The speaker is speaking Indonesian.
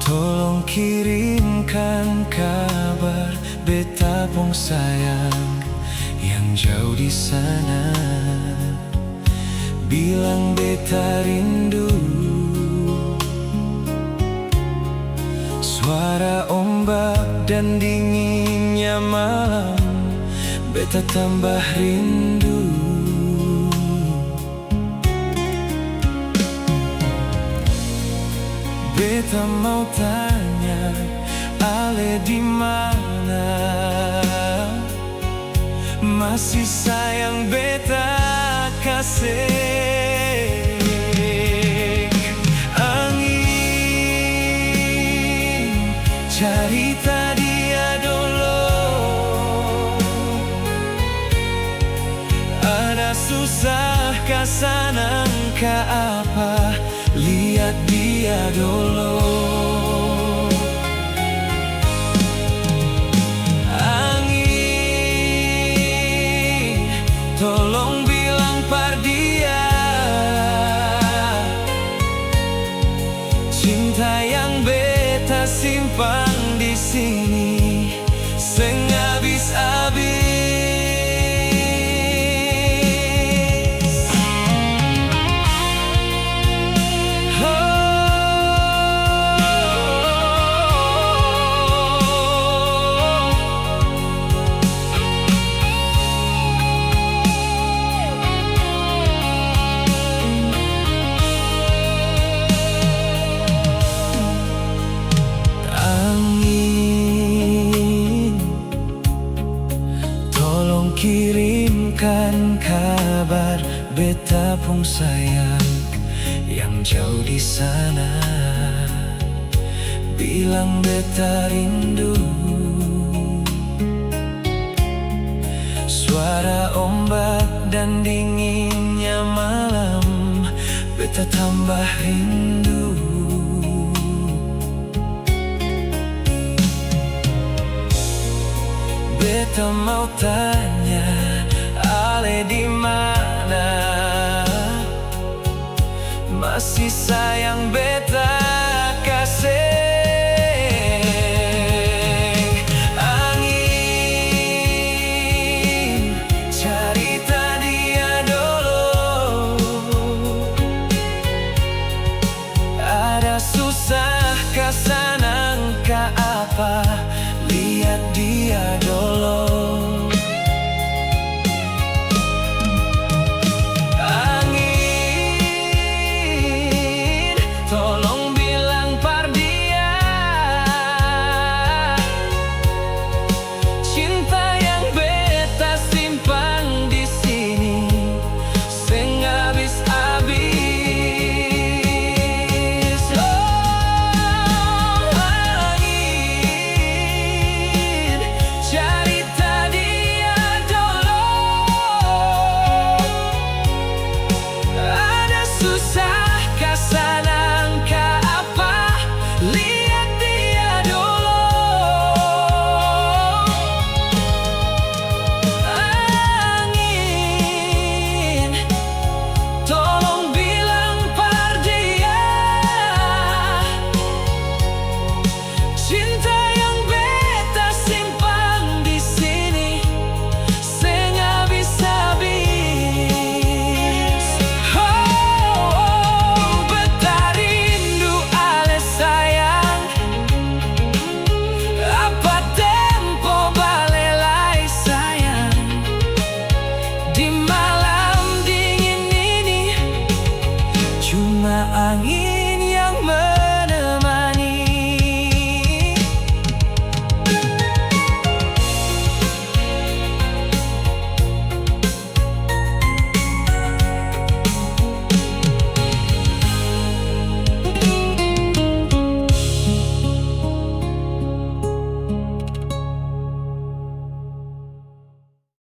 Tolong kirimkan kabar beta pung sayang yang jauh di sana. Bilang beta rindu. Suara ombak dan dinginnya malam, beta tambah rindu. Beta mau tanya, Ale di mana? Masih sayang beta kasih. Angin cerita dia dulu, ada susah kasanang ka apa, lihat dia dulu. Angin, tolong bilang par dia, cinta yang beta simpan di sini seng habis-habis. Kirimkan kabar beta pung sayang yang jauh di sana. Bilang beta rindu. Suara ombak dan dinginnya malam, beta tambah rindu. Beta mau tanya, Ale di mana? Masih sayang beta